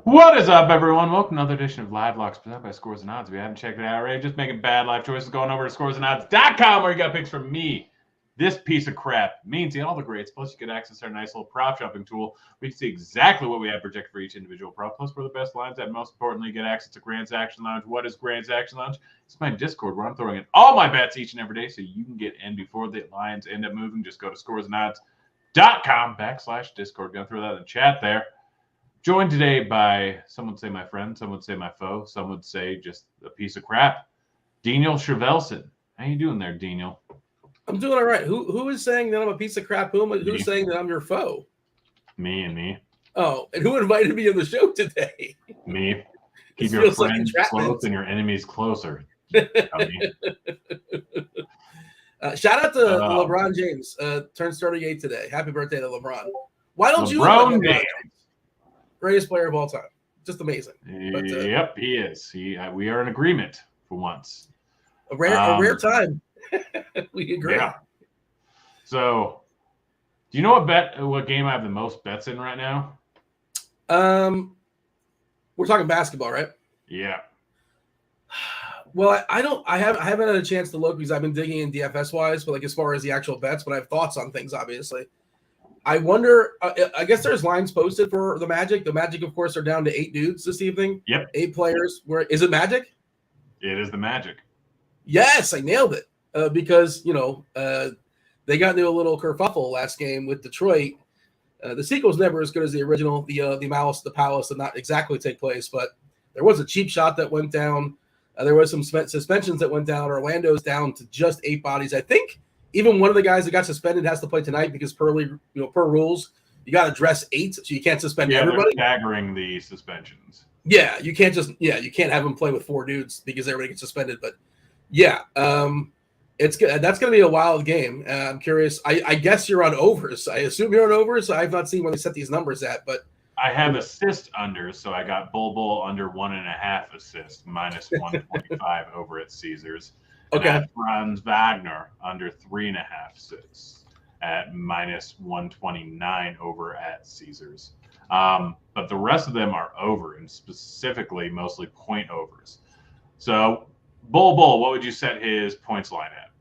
What is up, everyone? Welcome to another edition of Live Locks presented by Scores and Odds. If you haven't checked it out already, just making bad life choices, going over to scoresandodds.com where you got picks from me. This piece of crap means seeing all the grades, plus you get access to our nice little prop shopping tool. We can see exactly what we have projected for each individual prop, plus where the best lines at. Most importantly, you get access to Grand's Action Lounge. What is Grand's Action Lounge? It's my Discord where I'm throwing in all my bets each and every day so you can get in before the lines end up moving. Just go to scoresandodds.com/Discord. Go through that in the chat there. Joined today by, some would say my friend, some would say my foe, some would say just a piece of crap, Daniel Chevelson. How you doing there, Daniel? I'm doing all right. Who is saying that I'm a piece of crap? Who's saying that I'm your foe? Me. Oh, and who invited me on the show today? Me. Keep your friends close and your enemies closer. Shout out to LeBron James. Turned 38 today. Happy birthday to LeBron. Why don't LeBron James? Greatest player of all time. Just amazing. But, yep, he is. We are in agreement for once. A rare time. We agree. Yeah. So, do you know what game I have the most bets in right now? We're talking basketball, right? Yeah. Well, I haven't had a chance to look because I've been digging in DFS wise, but like as far as the actual bets, but I have thoughts on things, obviously. I wonder, I guess there's lines posted for the Magic. The Magic, of course, are down to 8 dudes this evening. Yep. 8 players. Is it Magic? It is the Magic. Yes, I nailed it. Because, they got into a little kerfuffle last game with Detroit. The sequel's never as good as the original. The Malice, the Palace did not exactly take place, but there was a cheap shot that went down. There was some suspensions that went down. Orlando's down to just 8 bodies. I think even one of the guys that got suspended has to play tonight because per rules, you got to dress 8, so you can't suspend everybody. They're staggering the suspensions. Yeah, you can't have them play with 4 dudes because everybody gets suspended. But yeah, it's good. That's going to be a wild game. I'm curious. I guess you're on overs. I assume you're on overs. I've not seen what they set these numbers at, but I have assist under, so I got Bull under 1.5 assists, minus 125 over at Caesars. Okay. And Franz Wagner under 3.5 assists at minus 129 over at Caesars. But the rest of them are over, and specifically mostly point overs. So Bull, what would you set his points line at?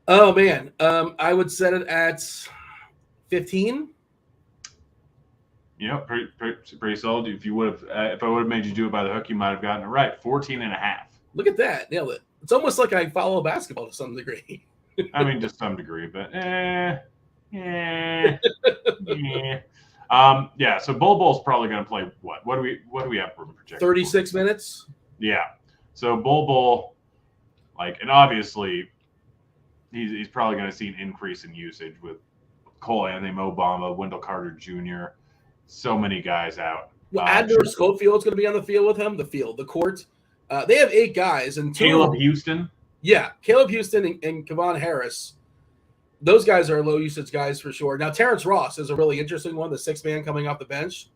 Oh man, I would set it at 15. Pretty solid. If I would have made you do it by the hook, you might have gotten it right. 14.5. Look at that, nailed it. It's almost like I follow basketball to some degree. I mean, to some degree, but yeah. So Bull's probably going to play what? What do we have for him projected? 36 minutes. Yeah. So Bull, and obviously, he's probably going to see an increase in usage with Cole Anthony, Mo Bamba, Wendell Carter Jr. So many guys out. Well, Adler Schofield's going to be on the field with him. The court. They have 8 guys and 2. Caleb Houston. Yeah, Caleb Houston and Kevon Harris. Those guys are low usage guys for sure. Now Terrence Ross is a really interesting one, the 6th man coming off the bench.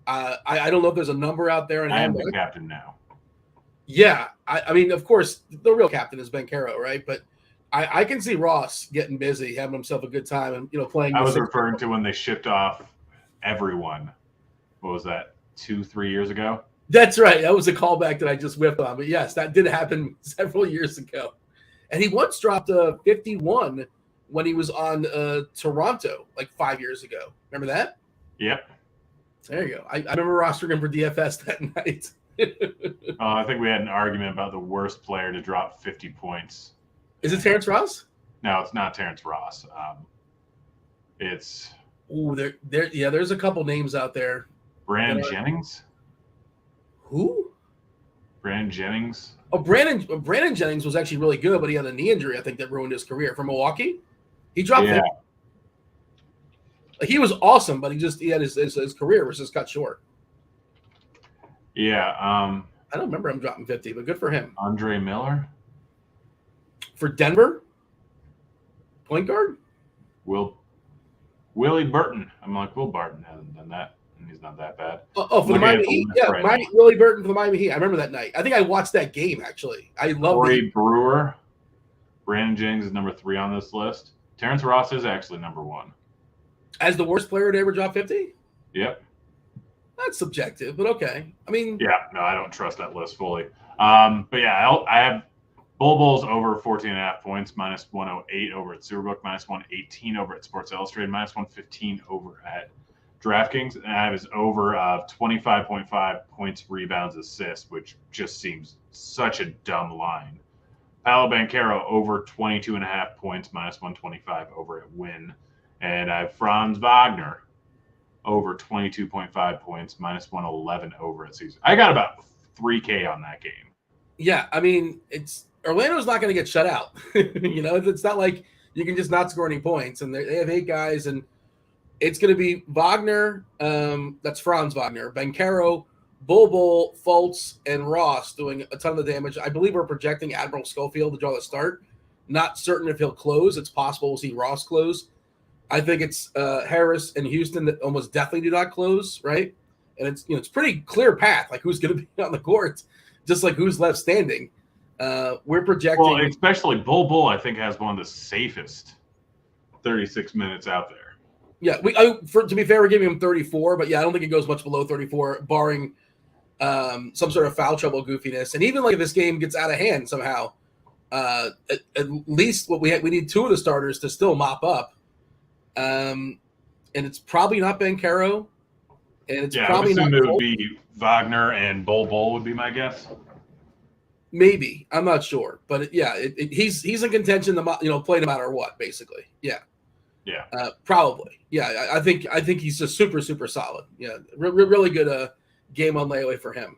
I don't know if there's a number out there. I am the captain now. Yeah, I mean, of course, the real captain is Ben Caro, right? But I can see Ross getting busy, having himself a good time, and playing. I was referring to when they shipped off everyone. What was that? 2-3 years ago? That's right. That was a callback that I just whipped on. But yes, that did happen several years ago. And he once dropped a 51 when he was on Toronto 5 years ago. Remember that? Yep. There you go. I remember rostering him for DFS that night. I think we had an argument about the worst player to drop 50 points. Is it Terrence Ross? No, it's not Terrence Ross. It's there's a couple names out there. Brandon Jennings. Who? Brandon Jennings. Oh, Brandon Jennings was actually really good, but he had a knee injury, I think, that ruined his career. From Milwaukee, he dropped. Yeah. He was awesome, but he had his career was just cut short. Yeah. I don't remember him dropping 50, but good for him. Andre Miller. For Denver? Point guard? Willie Burton. I'm like, Will Barton hasn't done that, and he's not that bad. For the Miami Heat? Yeah, Willie Burton for the Miami Heat. I remember that night. I think I watched that game, actually. I love Corey Brewer. Brandon Jennings is number 3 on this list. Terrence Ross is actually number 1. As the worst player to ever drop 50? Yep. That's subjective, but okay. I mean, Yeah, no, I don't trust that list fully. But yeah, I have Bulls over 14.5 points, minus 108 over at Superbook, minus 118 over at Sports Illustrated, minus 115 over at DraftKings, and I have his over of 25.5 points, rebounds, assists, which just seems such a dumb line. Paolo Banchero over 22.5 points, minus 125 over at Win. And I have Franz Wagner over 22.5 points, minus 111 over at Caesar. I got about 3K on that game. Yeah, I mean, Orlando's not going to get shut out. It's not like you can just not score any points. And they have 8 guys, and it's going to be Wagner, that's Franz Wagner, Banchero, Bol, Fultz, and Ross doing a ton of the damage. I believe we're projecting Admiral Schofield to draw the start. Not certain if he'll close. It's possible we'll see Ross close. I think it's Harris and Houston that almost definitely do not close, right? And it's pretty clear path, like who's going to be on the court, just like who's left standing. We're projecting. Well, especially Bol, I think, has one of the safest 36 minutes out there. Yeah, to be fair, we're giving him 34, but yeah, I don't think it goes much below 34, barring some sort of foul trouble goofiness. And even like if this game gets out of hand somehow, at least we need 2 of the starters to still mop up. And it's probably not Banchero, and it's probably not. It would be Wagner and Bol would be my guess. Maybe, I'm not sure, but he's in contention to play no matter what, basically. Yeah. Probably. Yeah, I think he's just super, super solid. Yeah, really good game on layaway for him.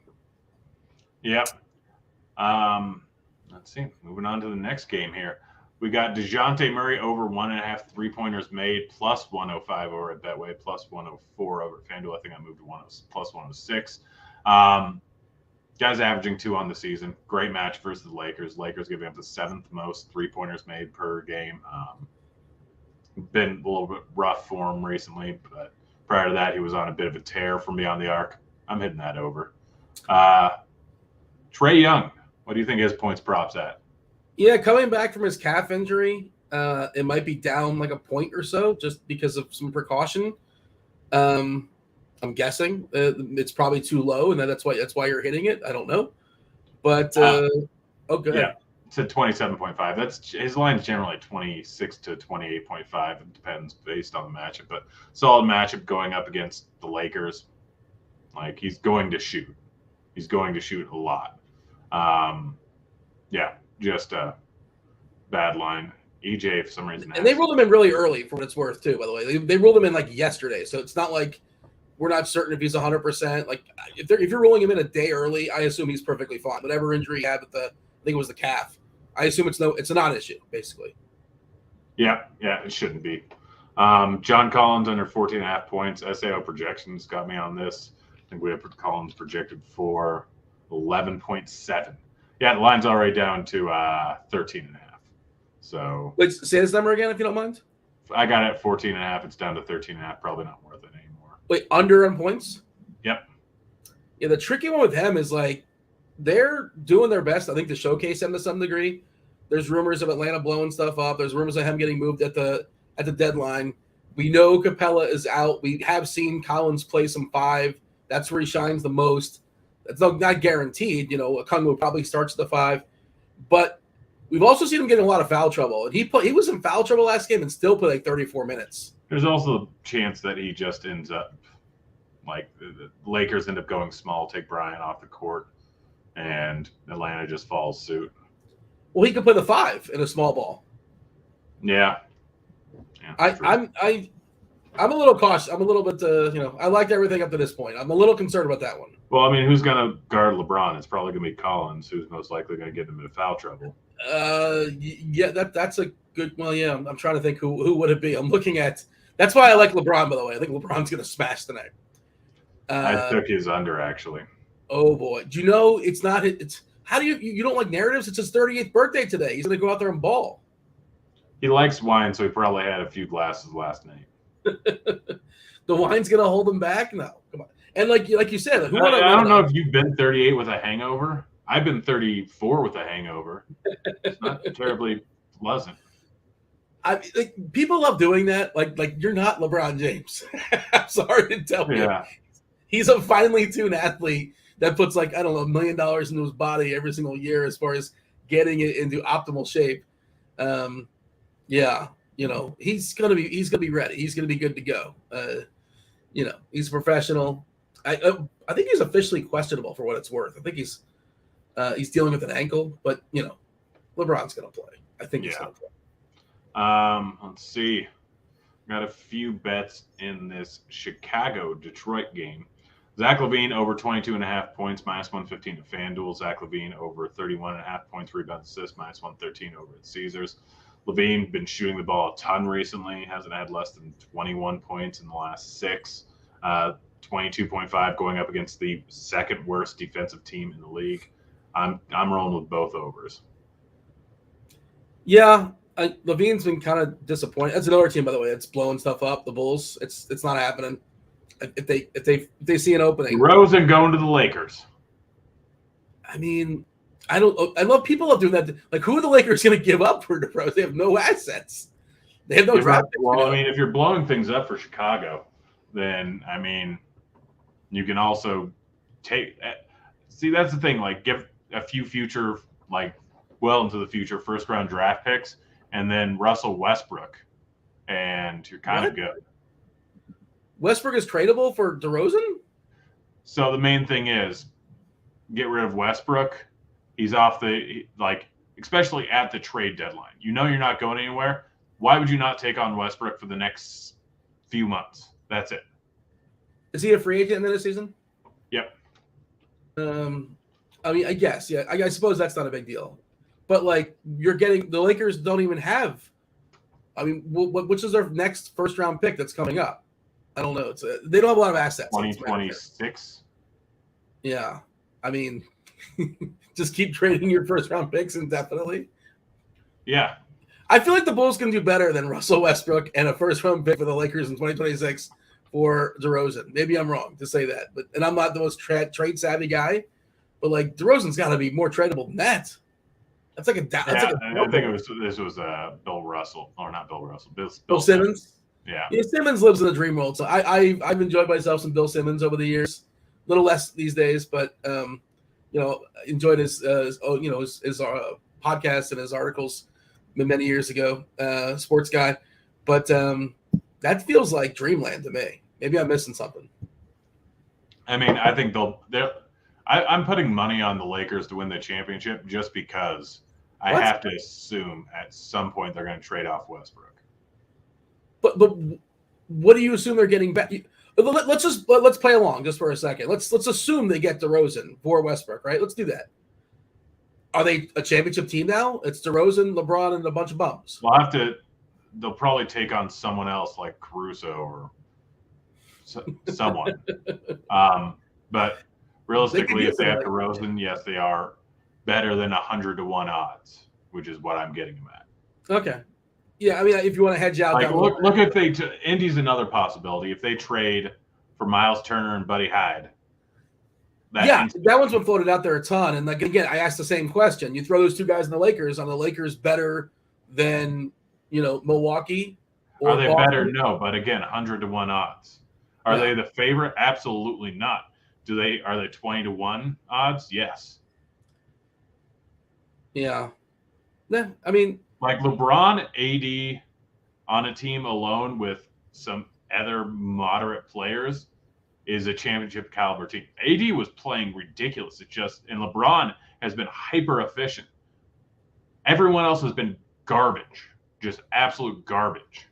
Yep. Let's see. Moving on to the next game here. We got DeJounte Murray over 1.5 3-pointers made, plus 105 over at Betway, plus 104 over at FanDuel. I think I moved to plus 106. Guys averaging 2 on the season. Great match versus the Lakers. Lakers giving up the 7th most 3-pointers made per game. Been a little bit rough for him recently, but prior to that, he was on a bit of a tear from beyond the arc. I'm hitting that over. Trae Young, what do you think his points props at? Yeah, coming back from his calf injury, it might be down like a point or so just because of some precaution. I'm guessing it's probably too low, and that's why you're hitting it. I don't know, but go ahead. Yeah, it's at 27.5. That's his line's generally 26 to 28.5. It depends based on the matchup, but solid matchup going up against the Lakers. Like he's going to shoot. He's going to shoot a lot. Just a bad line. EJ, for some reason. And they ruled him in really early, for what it's worth, too, by the way. They ruled him in, like, yesterday. So it's not like we're not certain if he's 100%. Like, if you're rolling him in a day early, I assume he's perfectly fine. Whatever injury he had with I think it was the calf, I assume it's a non-issue, basically. Yeah, it shouldn't be. John Collins under 14.5 points. SAO projections got me on this. I think we have Collins projected for 11.7. Yeah, the line's already down to 13.5. So wait, say this number again if you don't mind. I got it at 14.5. It's down to 13.5. Probably not worth it anymore. Wait, under on points? Yep. Yeah, the tricky one with him is like they're doing their best, I think, to showcase him to some degree. There's rumors of Atlanta blowing stuff up. There's rumors of him getting moved at the deadline. We know Capella is out. We have seen Collins play some 5. That's where he shines the most. That's not guaranteed. Okongwu probably starts the 5, but we've also seen him getting a lot of foul trouble. And he was in foul trouble last game and still played like 34 minutes. There's also a chance that he just ends up like the Lakers end up going small, take Bryant off the court, and Atlanta just follows suit. Well, he could play the 5 in a small ball. Yeah. I'm a little cautious. I'm a little bit, I liked everything up to this point. I'm a little concerned about that one. Well, I mean, who's going to guard LeBron? It's probably going to be Collins, who's most likely going to get him into foul trouble. Yeah, that's a good. Well, yeah, I'm trying to think who would it be. I'm looking at. That's why I like LeBron. By the way, I think LeBron's going to smash tonight. I took his under actually. Oh boy, do you know it's not? It's how do you don't like narratives? It's his 38th birthday today. He's going to go out there and ball. He likes wine, so he probably had a few glasses last night. The wine's gonna hold him back? No, come on. And like you said, I don't know if you've been 38 with a hangover. I've been 34 with a hangover. It's not terribly pleasant. People love doing that. Like you're not LeBron James. I'm sorry to tell you. Yeah. he's a finely tuned athlete that puts like, I don't know, $1 million into his body every single year as far as getting it into optimal shape. Yeah, he's gonna be ready. He's gonna be good to go. He's a professional. I think he's officially questionable for what it's worth. I think he's dealing with an ankle, but LeBron's gonna play. I think he's gonna play. Let's see. Got a few bets in this Chicago-Detroit game. Zach LaVine over 22.5 points, -115 at FanDuel. Zach LaVine over 31.5 points, rebounds, assists, -113 over at Caesars. LaVine been shooting the ball a ton recently. Hasn't had less than 21 points in the last 6. 22.5 going up against the second worst defensive team in the league. I'm rolling with both overs. Yeah, LaVine's been kind of disappointing. That's another team, by the way, that's blowing stuff up. The Bulls. It's not happening. If they see an opening. Rosen going to the Lakers. I mean, I love people love doing that. Like, who are the Lakers going to give up for DeRozan? They have no assets. They have no draft. Well, I mean, if you're blowing things up for Chicago, then I mean, you can also take. See, that's the thing. Like, give a few future, like, well into the future, first round draft picks, and then Russell Westbrook, and you're kind of good. Westbrook is tradable for DeRozan? So the main thing is get rid of Westbrook. He's off the, like, especially at the trade deadline. You're not going anywhere. Why would you not take on Westbrook for the next few months? That's it. Is he a free agent in the season? Yep. I mean, I guess, yeah. I suppose that's not a big deal. But, like, you're getting – the Lakers don't even have – I mean, which is their next first-round pick that's coming up? I don't know. They don't have a lot of assets. 2026. Yeah. I mean, just keep trading your first-round picks indefinitely. Yeah. I feel like the Bulls can do better than Russell Westbrook and a first-round pick for the Lakers in 2026 for DeRozan. Maybe I'm wrong to say that. And I'm not the most trade-savvy guy, but, like, DeRozan's got to be more tradable than that. That's like a I think this was Bill Russell, or not Bill Russell, Bill Simmons. Yeah, Simmons lives in a dream world. So I've enjoyed myself some Bill Simmons over the years. A little less these days, but enjoyed his podcast and his articles many years ago. Sports guy, but that feels like dreamland to me. Maybe I'm missing something. I mean, I think I'm putting money on the Lakers to win the championship just because I have to assume at some point they're going to trade off Westbrook. But what do you assume they're getting back? Let's play along just for a second. Let's assume they get DeRozan for Westbrook, right? Let's do that. Are they a championship team now? It's DeRozan, LeBron, and a bunch of bums. They'll probably take on someone else like Caruso or someone. But realistically, if they have DeRozan, yes, they are better than 100-1 odds, which is what I'm getting them at. Okay. Yeah, I mean, if you want to hedge out, like, look if Indy's another possibility. If they trade for Miles Turner and Buddy Hyde, that one's been floated out there a ton. And like again, I asked the same question. You throw those two guys in the Lakers. Are the Lakers better than Milwaukee? Are they better? No, but again, 100-1 odds. Are they the favorite? Absolutely not. Are they 20-1 odds? Yes. Yeah. I mean. Like LeBron, AD on a team alone with some other moderate players is a championship caliber team. AD was playing ridiculous. And LeBron has been hyper efficient. Everyone else has been garbage, just absolute garbage.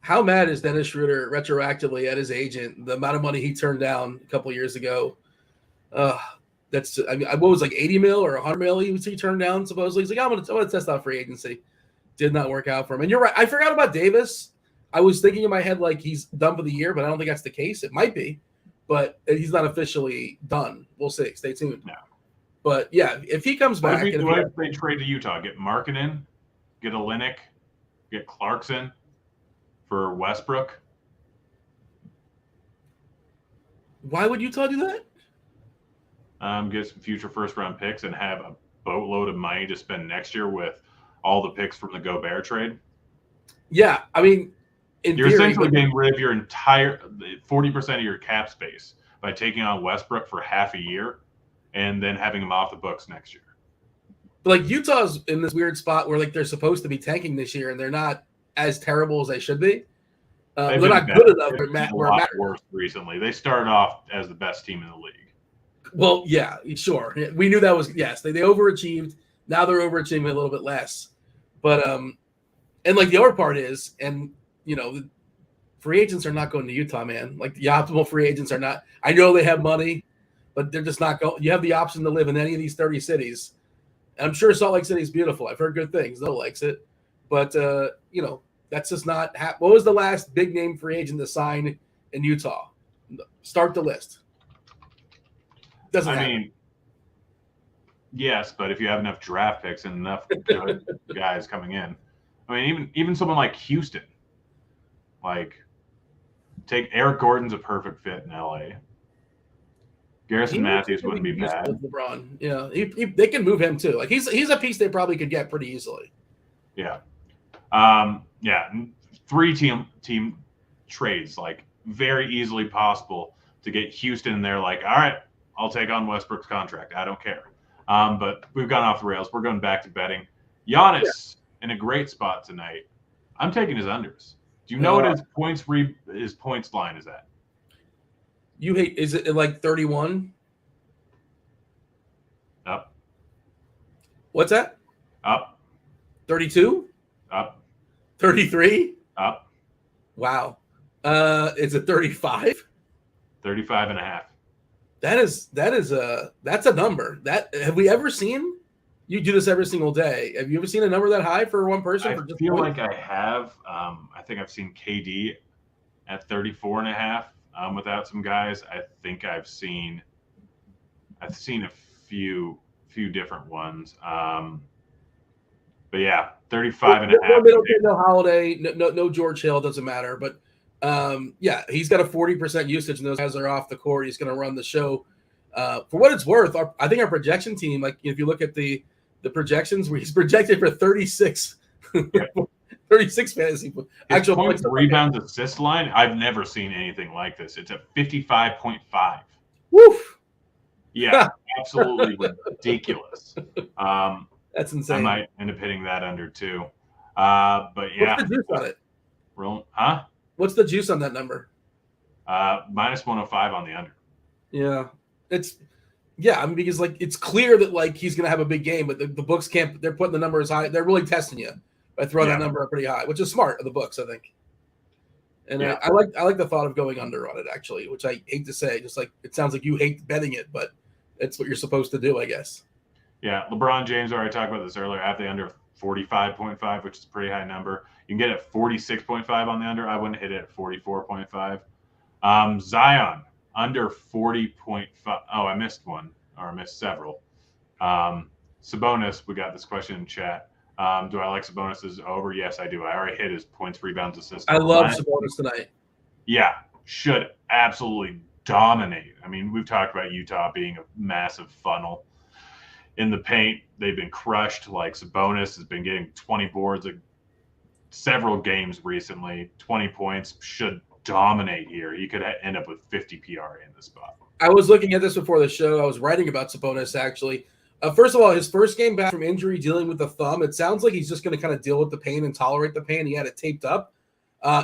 How mad is Dennis Schroeder retroactively at his agent? The amount of money he turned down a couple of years ago. What was like 80 mil or 100 mil he turned down supposedly. He's like, I'm gonna test out free agency. Did not work out for him. And you're right. I forgot about Davis. I was thinking in my head like he's done for the year, but I don't think that's the case. It might be, but he's not officially done. We'll see. Stay tuned. No. But yeah, if he comes back, what if they trade to Utah? Get Markkanen, get Olynyk, get Clarkson for Westbrook. Why would Utah do that? Get some future first-round picks and have a boatload of money to spend next year with all the picks from the Gobert trade. Yeah, I mean, you're essentially getting rid of your entire 40% of your cap space by taking on Westbrook for half a year and then having him off the books next year. But like Utah's in this weird spot where like they're supposed to be tanking this year and they're not as terrible as they should be. They're not good enough where it matters. Worse recently. They started off as the best team in the league. Well, yeah, sure. We knew that was yes. They overachieved. Now they're overachieving a little bit less. But and like the other part is, and you know, the free agents are not going to Utah, man. Like the optimal free agents are not. I know they have money, but they're just not going. You have the option to live in any of these 30 cities. And I'm sure Salt Lake City is beautiful. I've heard good things. No likes it, but you know, that's just not. What was the last big name free agent to sign in Utah? Start the list. Doesn't happen. Mean, yes, but if you have enough draft picks and enough good guys coming in, I mean, even someone like Houston, like take Eric Gordon's a perfect fit in LA. Garrison Matthews wouldn't be bad. LeBron, yeah, they can move him too. Like he's a piece they probably could get pretty easily. Yeah, yeah, 3 team trades like very easily possible to get Houston in there. Like, all right, I'll take on Westbrook's contract. I don't care. But we've gone off the rails. We're going back to betting. Giannis in a great spot tonight. I'm taking his unders. Do you know what his points line is at? You hate? Is it like 31? Up. What's that? Up. 32? Up. 33? Up. Wow. Is it 35? 35 and a half. That's a number. That have we ever seen? You do this every single day. Have you ever seen a number that high for one person? I feel like I have. I think I've seen KD at 34 and a half. Without some guys, I think I've seen a few different ones. But yeah, 35 and a half. No Holiday, no George Hill, doesn't matter. But yeah, he's got a 40% usage, and those guys are off the court. He's going to run the show. For what it's worth, I think our projection team, like if you look at the projections, where he's projected for 36. 36 fantasy. Actual points, rebounds, assist line. I've never seen anything like this. It's at 55.5. Woof. Yeah, absolutely ridiculous. That's insane. I might end up hitting that under too. But yeah. What's the juice on it? Huh? What's the juice on that number? Minus 105 on the under. Yeah. I mean, because like it's clear that like he's gonna have a big game, but the books can't. They're putting the numbers high. They're really testing you by throwing that number up pretty high, which is smart of the books, I think. And I like the thought of going under on it actually, which I hate to say. Just like it sounds like you hate betting it, but it's what you're supposed to do, I guess. Yeah, LeBron James already talked about this earlier. I have the under 45.5, which is a pretty high number. You can get it 46.5 on the under. I wouldn't hit it at 44.5. Zion under 40.5. Oh, I missed one, or I missed several. Sabonis, we got this question in chat. Do I like Sabonis as over? Yes, I do. I already hit his points, rebounds, assists. I love Sabonis tonight. Yeah, should absolutely dominate. I mean, we've talked about Utah being a massive funnel. In the paint, they've been crushed. Like Sabonis has been getting 20 boards several games recently. 20 points, should dominate here. He could end up with 50 PRA in this spot. I was looking at this before the show. I was writing about Sabonis actually. First of all, his first game back from injury, dealing with the thumb, it sounds like he's just going to kind of deal with the pain and tolerate the pain. He had it taped up.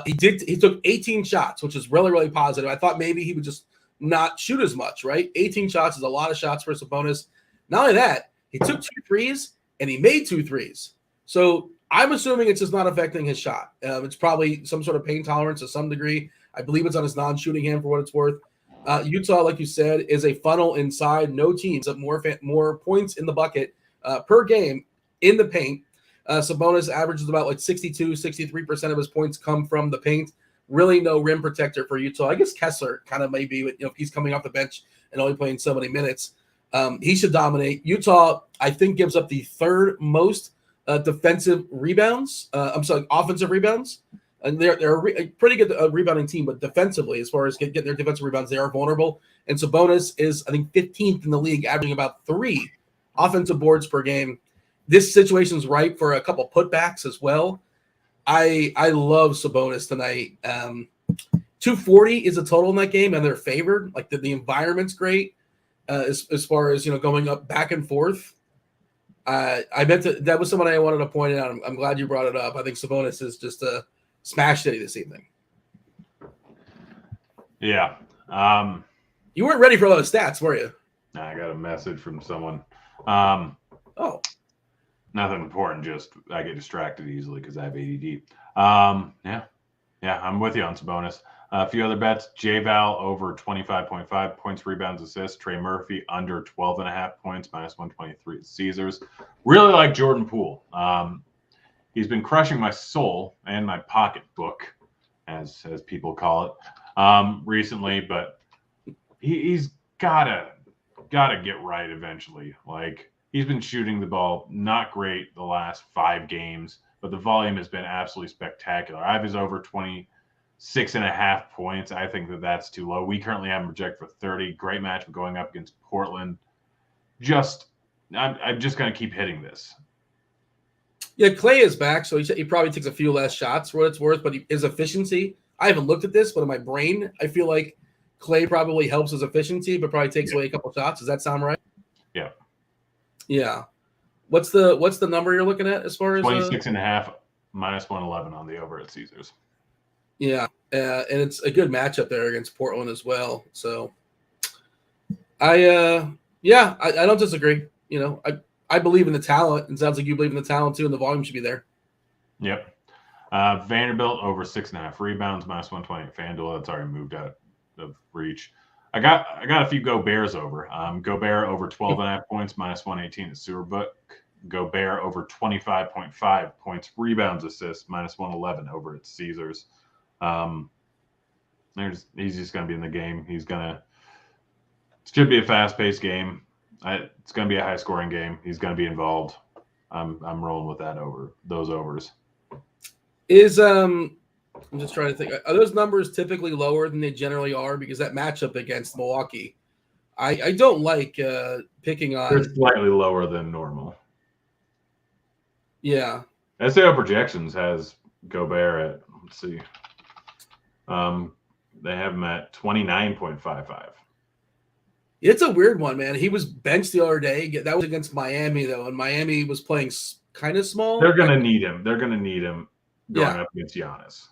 He took 18 shots, which is really, really positive. I thought maybe he would just not shoot as much, right? 18 shots is a lot of shots for Sabonis. Not only that, he took 2 threes and he made 2 threes. So I'm assuming it's just not affecting his shot. It's probably some sort of pain tolerance to some degree. I believe it's on his non-shooting hand for what it's worth. Utah, like you said, is a funnel inside. No teams have more points in the bucket per game in the paint. Sabonis averages about like 63% of his points come from the paint. Really no rim protector for Utah. I guess Kessler kind of maybe, if he's coming off the bench and only playing so many minutes. He should dominate. Utah, I think, gives up the 3rd most defensive rebounds. Offensive rebounds. And they're a pretty good rebounding team, but defensively, as far as getting their defensive rebounds, they are vulnerable. And Sabonis is, I think, 15th in the league, averaging about 3 offensive boards per game. This situation is ripe for a couple putbacks as well. I love Sabonis tonight. 240 is a total in that game, and they're favored. Like the environment's great as far as going up back and forth. I meant that was someone I wanted to point out. I'm glad you brought it up. I think Sabonis is just a smash city this evening. Yeah. You weren't ready for those stats, were you? I got a message from someone. Oh. Nothing important. Just I get distracted easily because I have ADD. Yeah, I'm with you on Sabonis. A few other bets: J-Val over 25.5 points, rebounds, assists. Trey Murphy under 12.5 points, -123 at Caesars. Really like Jordan Poole. He's been crushing my soul and my pocketbook, as people call it, recently. But he's gotta get right eventually. Like, he's been shooting the ball not great the last 5 games, but the volume has been absolutely spectacular. I have his over 26.5 points. I think that's too low. We currently have him projected for 30. Great matchup going up against Portland. I'm just going to keep hitting this. Yeah, Clay is back, so he probably takes a few less shots for what it's worth, but his efficiency, I haven't looked at this, but in my brain, I feel like Clay probably helps his efficiency, but probably takes away a couple shots. Does that sound right? Yeah. Yeah. What's the number you're looking at as far as 26.5 -111 on the over at Caesars. Yeah, and it's a good matchup there against Portland as well. So, I don't disagree. I believe in the talent. It sounds like you believe in the talent too, and the volume should be there. Yep. Vanderbilt over 6.5 rebounds, -120 at FanDuel. That's already moved out of reach. I got a few Gobert's over. Gobert over 12.5 points, -118 at Superbook. Gobert over 25.5 points, rebounds, assists, -111 over at Caesars. He's just going to be in the game. It should be a fast-paced game. It's going to be a high-scoring game. He's going to be involved. I'm rolling with those overs. I'm just trying to think. Are those numbers typically lower than they generally are? Because that matchup against Milwaukee, I don't like picking on. They're slightly lower than normal. Yeah. SAO projections has Gobert at, let's see. They have him at 29.55. It's a weird one, man. He was benched the other day. That was against Miami, though, and Miami was playing kind of small. They're going to need him. They're going to need him going up against Giannis.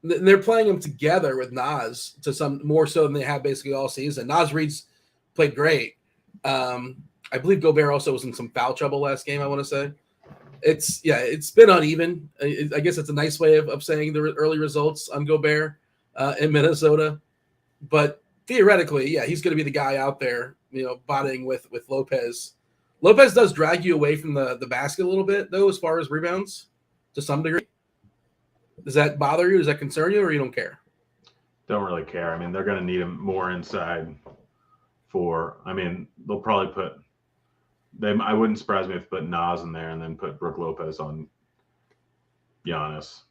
They're playing him together with Naz to some more so than they have basically all season. Naz Reid's played great. I believe Gobert also was in some foul trouble last game, I want to say. It's been uneven. I guess it's a nice way of saying the early results on Gobert in Minnesota. But theoretically, yeah, he's going to be the guy out there, bodying with Lopez. Lopez does drag you away from the basket a little bit, though, as far as rebounds to some degree. Does that bother you? Does that concern you, or you don't care? Don't really care. I mean, they're going to need him more inside they'll probably put them. I wouldn't surprise me if they put Naz in there and then put Brook Lopez on Giannis.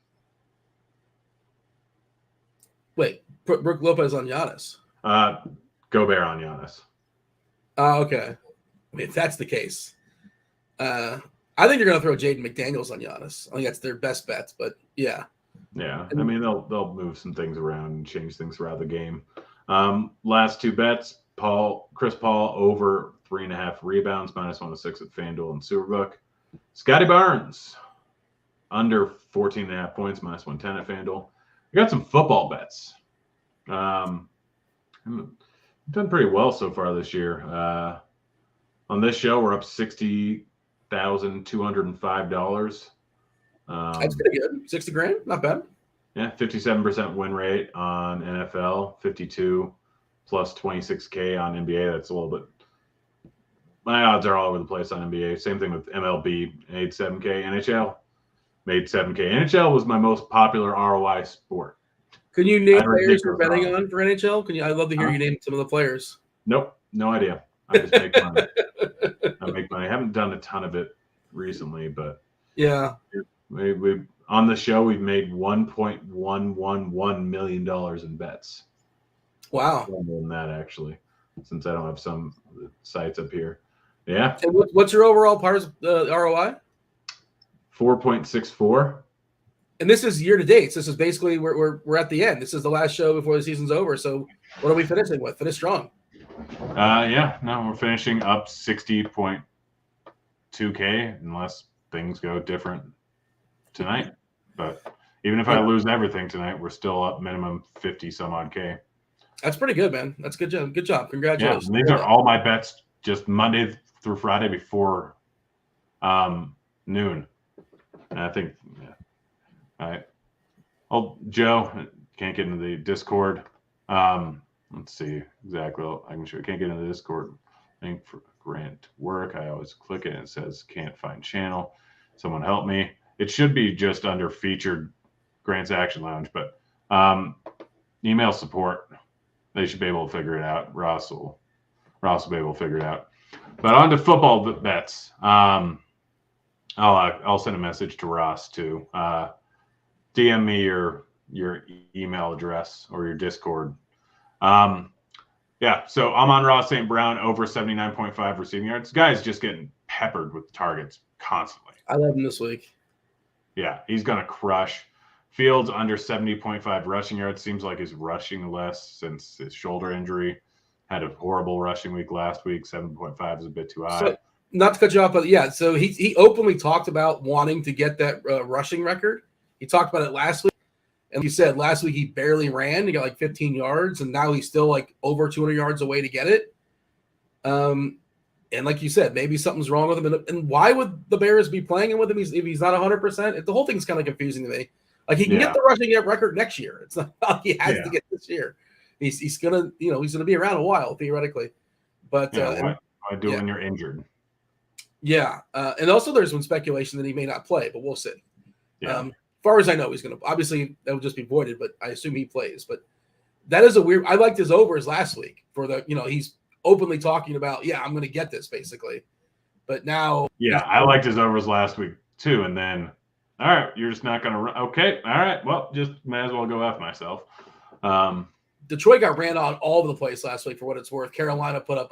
Wait, put Brook Lopez on Giannis? Gobert on Giannis. Oh, okay. If that's the case, I think you're going to throw Jaden McDaniels on Giannis. I think that's their best bets, but yeah. Yeah, I mean, they'll move some things around and change things throughout the game. Last 2 bets, Chris Paul over 3.5 rebounds, -106 at FanDuel and Superbook. Scotty Barnes under 14.5 points, -110 at FanDuel. We got some football bets. I've done pretty well so far this year. On this show, we're up $60,205. That's pretty good. 60 grand, not bad. Yeah, 57% win rate on NFL, 52 plus 26K on NBA. That's a little bit. My odds are all over the place on NBA. Same thing with MLB, made 7K. NHL made 7K. NHL was my most popular ROI sport. Can you name players you're betting on for NHL? I'd love to hear you name some of the players. Nope, no idea. I just make money. I haven't done a ton of it recently, but yeah. We on the show we've made $1.111 million in bets. Wow. More than that, actually, since I don't have some sites up here. Yeah. And what's your overall ROI? 4.64. And this is year to date. This is basically we're at the end. This is the last show before the season's over. So what are we finishing with? Finish strong. We're finishing up 60.2K unless things go different tonight. But even if I lose everything tonight, we're still up minimum 50 some odd K. That's pretty good, man. That's good job. Good job. Congratulations. Yeah, these are all my bets just Monday through Friday before noon. And I think, all right. Oh, Joe, can't get into the Discord. Let's see exactly. I can show. Can't get into the Discord link for grant work. I always click it and it says can't find channel. Someone help me. It should be just under featured Grant's Action Lounge, but email support. They should be able to figure it out. Ross will be able to figure it out. But on to football bets. I'll send a message to Ross too. DM me your email address or your Discord. So I'm on Ross St. Brown over 79.5 receiving yards. This guy's just getting peppered with targets constantly. I love him this week. Yeah, he's going to crush. Fields under 70.5 rushing yards. Seems like he's rushing less since his shoulder injury. Had a horrible rushing week last week. 7.5 is a bit too high. So, not to cut you off, but yeah, so he openly talked about wanting to get that rushing record. He talked about it last week. And you said last week he barely ran. He got like 15 yards, and now he's still like over 200 yards away to get it. And like you said, maybe something's wrong with him. And why would the Bears be playing with him if he's not 100%? The whole thing's kind of confusing to me. Like he can get the rushing record next year. It's not like he has to get this year. He's gonna be around a while theoretically. But why do it when you're injured? Yeah, and also there's some speculation that he may not play, but we'll see. Yeah. As far as I know, he's going to. Obviously, that would just be voided, but I assume he plays. But that is a weird. I liked his overs last week for the. He's openly talking about, I'm going to get this basically. But now, I liked his overs last week too, and then, all right, you're just not going to run. Okay, all right, well, just might as well go F myself. Detroit got ran on all over the place last week for what it's worth. Carolina put up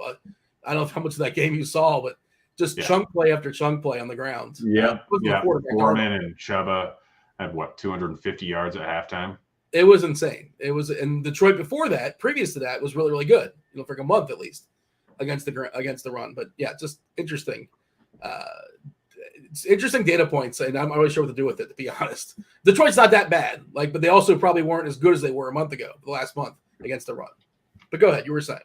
I don't know how much of that game you saw, but just chunk play after chunk play on the ground. Foreman and Chuba had 250 yards at halftime. It was insane. It was, and Detroit before that, previous to that, was really, really good. For like a month at least against the run. But just interesting. It's interesting data points, and I'm not really sure what to do with it, to be honest. Detroit's not that bad, but they also probably weren't as good as they were a month ago, the last month against the run. But go ahead, you were saying.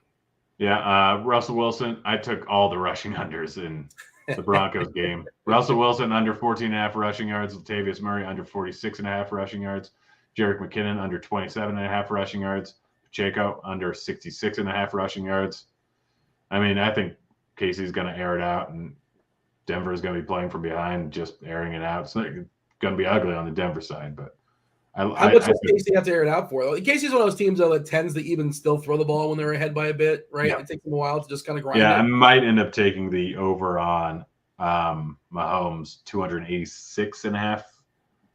Yeah, Russell Wilson. I took all the rushing unders in the Broncos game. Russell Wilson under 14.5 rushing yards. Latavius Murray under 46.5 rushing yards. Jerick McKinnon under 27.5 rushing yards. Pacheco under 66.5 rushing yards. I mean, I think Casey's going to air it out, and Denver's going to be playing from behind, just airing it out. It's going to be ugly on the Denver side, but how much does Casey have to air it out for? Casey's one of those teams though that tends to even still throw the ball when they're ahead by a bit, right? Yeah. It takes them a while to just kind of grind. Yeah, I might end up taking the over on Mahomes 286.5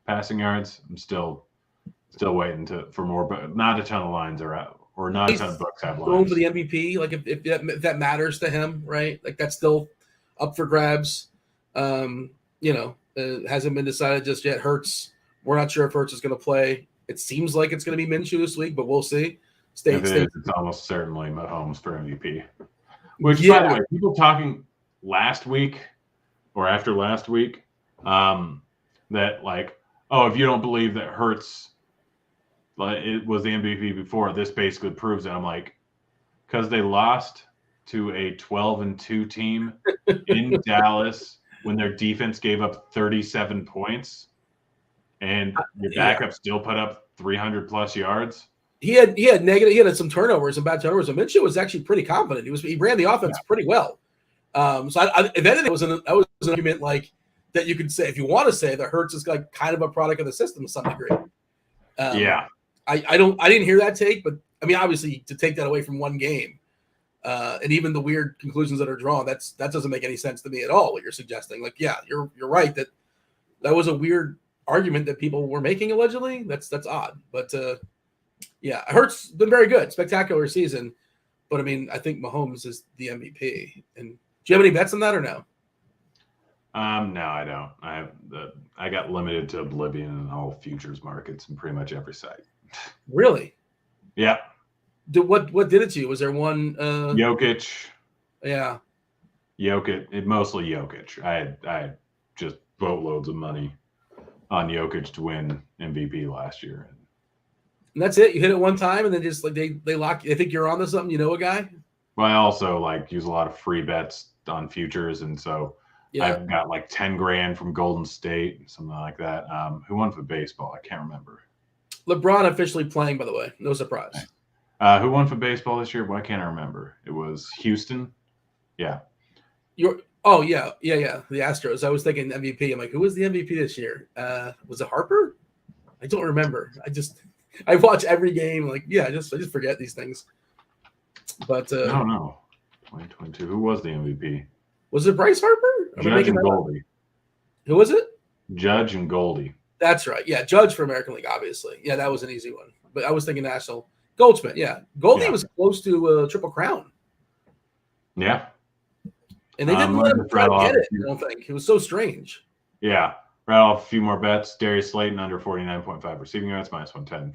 passing yards. I'm still waiting for more, but not a ton of lines are out, or not a ton of books have lines. Going for the MVP, like if that matters to him, right? Like that's still up for grabs. It hasn't been decided just yet. Hurts. We're not sure if Hurts is going to play. It seems like it's going to be Minshew this week, but we'll see. It's almost certainly Mahomes for MVP. Which, by the way, people talking last week or after last week that if you don't believe that Hurts it was the MVP before, this basically proves it. I'm like, because they lost to a 12-2 team in Dallas when their defense gave up 37 points. And your backup still put up 300 plus yards. He had negative. He had some turnovers and bad turnovers. And Minshew was actually pretty confident. He ran the offense pretty well. So if anything, that was an argument like that you could say, if you want to say that Hurts is like kind of a product of the system to some degree. I didn't hear that take, but I mean, obviously to take that away from one game, and even the weird conclusions that are drawn, that doesn't make any sense to me at all. What you're suggesting, you're right that was a weird argument that people were making allegedly. That's odd, but Hurts been very good, spectacular season. But I mean, I think Mahomes is the MVP. And do you have any bets on that or no? No, I don't. I got limited to oblivion in all futures markets and pretty much every site. Really? Yeah, What did it to you? Was there one? Jokic, Yeah. mostly Jokic. I had just boatloads of money on Jokic to win MVP last year. And that's it. You hit it one time, and then just like they lock. They think you're on to something. You know a guy. But I also like use a lot of free bets on futures, and so Yeah. I've got like 10 grand from Golden State, something like that. Who won for baseball? I can't remember. LeBron officially playing, by the way. No surprise. Who won for baseball this year? Why can't I remember? It was Houston. Yeah. Oh yeah. The Astros. I was thinking MVP. I'm like, who was the MVP this year? Was it Harper? I don't remember. I watch every game. Like, yeah, I just forget these things. But I don't know. 2022. Who was the MVP? Was it Bryce Harper? Judge and Goldie. Who was it? Judge and Goldie. That's right. Yeah, Judge for American League, obviously. Yeah, that was an easy one. But I was thinking National. Goldschmidt, yeah. Goldie was close to a Triple Crown. Yeah. And they didn't let him try to get it, I don't think. It was so strange. Yeah. Right off a few more bets. Darius Slayton under 49.5 receiving yards, minus 110.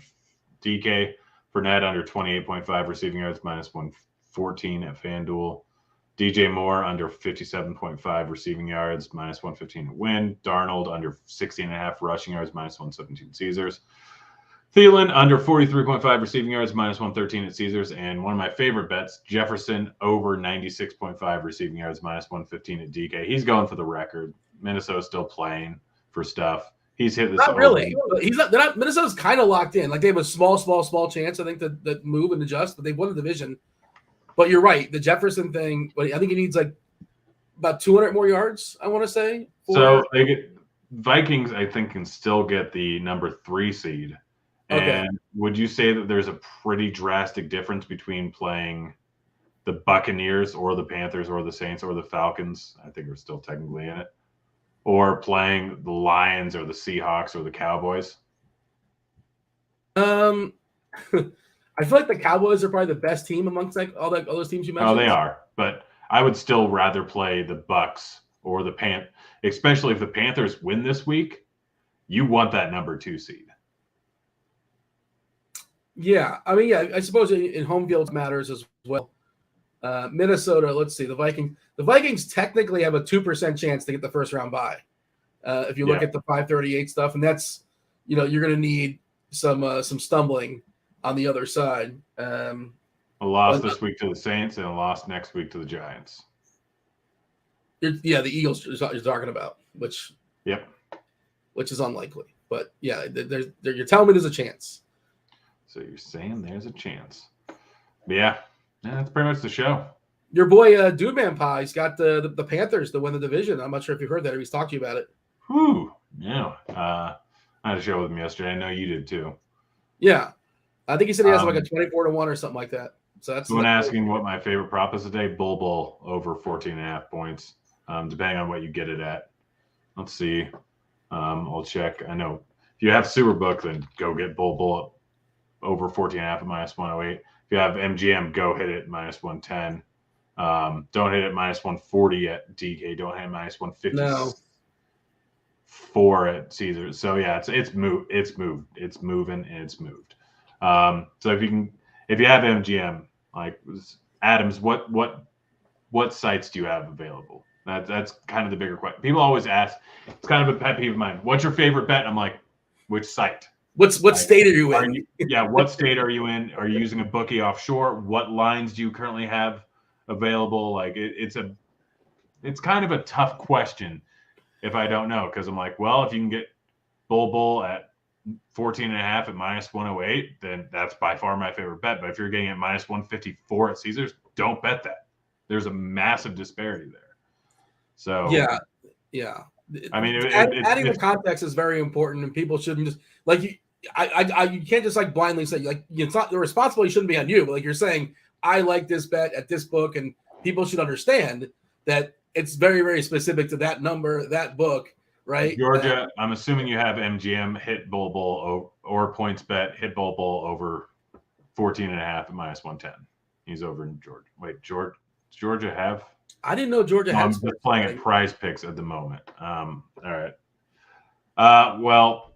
DK Fournette under 28.5 receiving yards, minus 114 at FanDuel. DJ Moore under 57.5 receiving yards, minus 115 at Win. Darnold under 16.5 rushing yards, minus 117 Caesars. Thielen under 43.5 receiving yards, minus 113 at Caesars. And one of my favorite bets, Jefferson over 96.5 receiving yards, minus 115 at DK. He's going for the record. Minnesota's still playing for stuff. He's hit this. Not really. He's not. They're not. Minnesota's kind of locked in. Like they have a small chance, I think, that move and adjust, but they won the division. But you're right. The Jefferson thing, I think he needs like about 200 more yards, I want to say. So they get Vikings, I think, can still get the number 3 seed. And would you say that there's a pretty drastic difference between playing the Buccaneers or the Panthers or the Saints or the Falcons? I think we're still technically in it. Or playing the Lions or the Seahawks or the Cowboys? I feel like the Cowboys are probably the best team amongst like all those teams you mentioned. Oh, they are. But I would still rather play the Bucks or the especially if the Panthers win this week. You want that number 2 seed. Yeah, I mean, yeah, I suppose in home field matters as well. Minnesota, let's see, the Vikings technically have a 2% chance to get the first round bye. If you look at the 538 stuff, and that's, you're going to need some stumbling on the other side. A loss this week to the Saints and a loss next week to the Giants. Yeah, the Eagles you're talking about, which is unlikely. But yeah, you're telling me there's a chance. So you're saying there's a chance. But yeah, that's pretty much the show. Your boy Dude Man Pie's got the Panthers to win the division. I'm not sure if you've heard that or he's talked to you about it. Whew. Yeah. I had a show with him yesterday. I know you did too. Yeah. I think he said he has like a 24-1 or something like that. So that's when asking what my favorite prop is today, Bull over 14.5 points, depending on what you get it at. Let's see. I'll check. I know if you have Superbook, then go get Bull over 14.5 at minus 108. If you have MGM, go hit it minus 110. Don't hit it minus 140 at DK. Don't hit it minus 154 at Caesars. So yeah, it's moved. It's moving and it's moved. So if you have MGM, like Adams, what sites do you have available? That's kind of the bigger question. People always ask. It's kind of a pet peeve of mine. What's your favorite bet? I'm like, which site? What state are you in? What state are you in? Are you using a bookie offshore? What lines do you currently have available? Like it's kind of a tough question if I don't know, because I'm like, well, if you can get Bull at 14.5 at minus 108, then that's by far my favorite bet. But if you're getting it minus 154 at Caesars, don't bet that. There's a massive disparity there. So yeah. I mean, adding the context is very important, and people shouldn't just like you can't just like blindly say like it's not the responsibility shouldn't be on you, but like you're saying, I like this bet at this book, and people should understand that it's very, very specific to that number, that book, right? Georgia, I'm assuming you have MGM hit Bull or points bet hit Bull over 14.5 at minus 110. He's over in Georgia. Wait, Georgia have I didn't know Georgia No, had I'm sports just playing betting. at Prize Picks at the moment. All right. Well,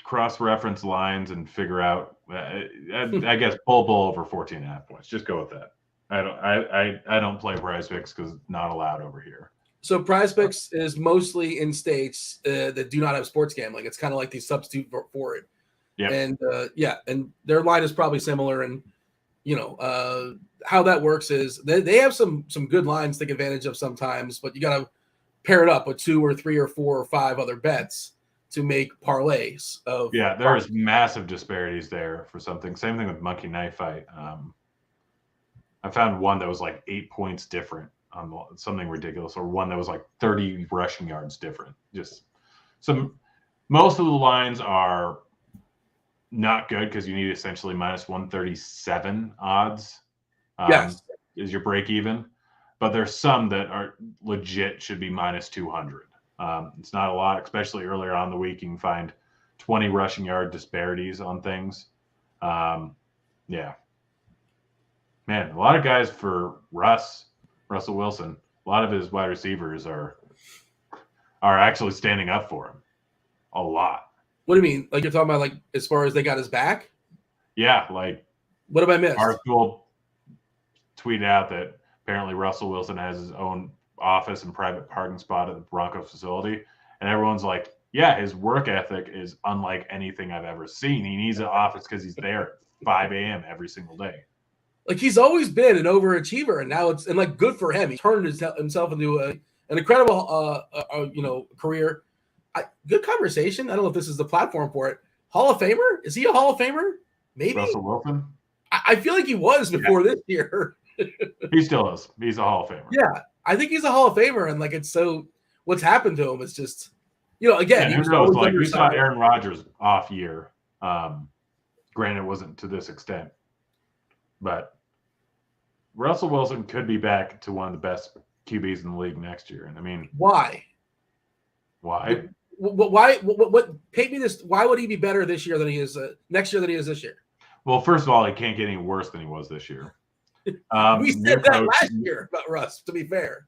cross-reference lines and figure out. I guess bull over 14.5 points. Just go with that. I don't play Prize Picks because it's not allowed over here. So Prize Picks is mostly in states that do not have sports gambling. It's kind of like the substitute for it. Yeah. And and their line is probably similar. And how that works is they have some good lines to take advantage of sometimes, but you got to pair it up with 2 or 3 or 4 or 5 other bets to make parlays of. Yeah, there's massive disparities there for something. Same thing with Monkey Knife Fight. I found one that was like 8 points different on something ridiculous, or one that was like 30 rushing yards different. Just most of the lines are not good because you need essentially minus 137 odds. Yes. Is your break even, but there's some that are legit should be minus 200. It's not a lot, especially earlier on in the week. You can find 20 rushing yard disparities on things. Yeah. Man, a lot of guys for Russell Wilson, a lot of his wide receivers are actually standing up for him. A lot. What do you mean? Like you're talking about like as far as they got his back? Yeah, like what have I missed? Barstool tweeted out that apparently Russell Wilson has his own office and private parking spot at the Broncos facility. And everyone's like, yeah, his work ethic is unlike anything I've ever seen. He needs an office because he's there at 5 a.m. every single day. Like he's always been an overachiever, and now it's like good for him. He turned himself into an incredible career. Good conversation. I don't know if this is the platform for it. Hall of Famer? Is he a Hall of Famer? Maybe. Russell Wilson? I feel like he was before this year. He still is. He's a Hall of Famer. Yeah, I think he's a Hall of Famer, and like it's so. What's happened to him is just, again. Who knows? Like we saw Aaron Rodgers off year. Granted, it wasn't to this extent, but Russell Wilson could be back to one of the best QBs in the league next year. And I mean, why? Why? What? Paint me this. Why would he be better this year than he is next year than he is this year? Well, first of all, he can't get any worse than he was this year. We said that last year about Russ, to be fair.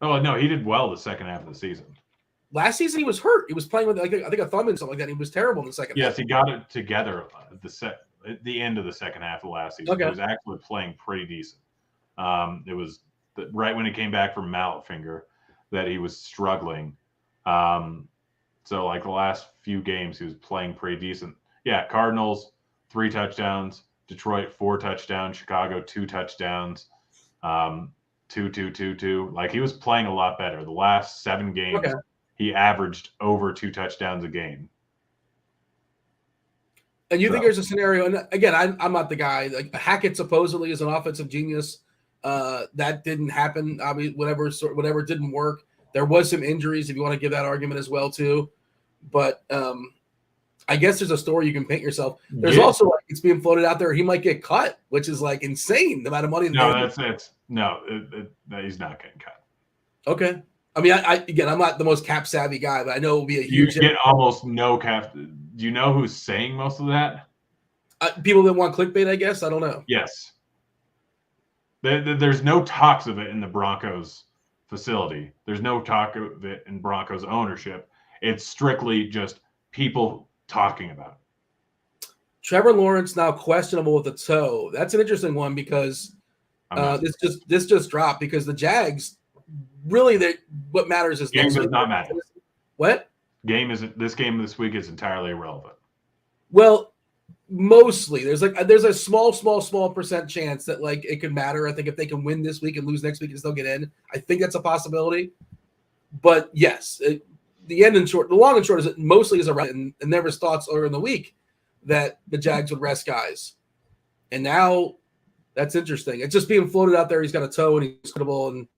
Oh, no, he did well the second half of the season. Last season, he was hurt. He was playing with, I think, a thumb and something like that. He was terrible in the second half. Yes, he got it together at the end of the second half of last season. Okay. He was actually playing pretty decent. It was right when he came back from mallet finger that he was struggling. So, like the last few games, he was playing pretty decent. Yeah, Cardinals, 3 touchdowns. Detroit, 4 touchdowns. Chicago, 2 touchdowns. 2. Like, he was playing a lot better. The last 7 games, he averaged over 2 touchdowns a game. And you think there's a scenario, and again, I'm not the guy. Like Hackett supposedly is an offensive genius. That didn't happen. I mean, whatever didn't work. There was some injuries, if you want to give that argument as well too. But I guess there's a story you can paint yourself. There's also like it's being floated out there. He might get cut, which is like insane. The amount of money. He's not getting cut. Okay. I mean, I'm not the most cap savvy guy, but I know it will be a huge. You get almost no cap. Do you know who's saying most of that? People that want clickbait, I guess. I don't know. Yes. There's no talks of it in the Broncos facility. There's no talk of it in Broncos ownership. It's strictly just people talking about it. Trevor Lawrence now questionable with a toe. That's an interesting one because this just dropped because the Jags really what matters is game does not matter. What? This game this week is entirely irrelevant. Well, mostly there's a small percent chance that like it could matter. I think if they can win this week and lose next week and still get in, I think that's a possibility. But yes, the long and short is it mostly is around, and there was thoughts earlier in the week that the Jags would rest guys, and now that's interesting. It's just being floated out there. He's got a toe and he's credible, and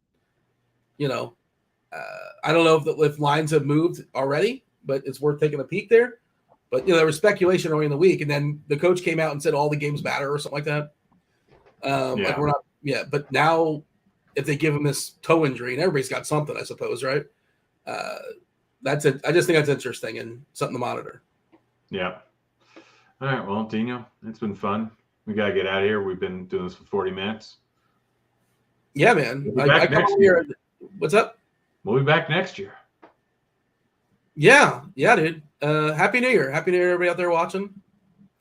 I don't know if lines have moved already, but it's worth taking a peek there. But there was speculation early in the week, and then the coach came out and said all the games matter or something like that. Like we're not, but now if they give him this toe injury, and everybody's got something, I suppose, right? That's it. I just think that's interesting and something to monitor. Yeah. All right. Well, Dino, it's been fun. We got to get out of here. We've been doing this for 40 minutes. Yeah, man. We'll be back I come next over here. What's up? We'll be back next year. Yeah, dude. Happy New Year. Happy New Year, everybody out there watching.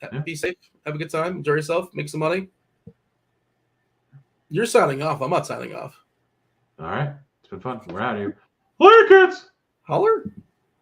Yeah. Be safe. Have a good time. Enjoy yourself. Make some money. You're signing off. I'm not signing off. All right. It's been fun. We're out of here. Later, kids. Holler.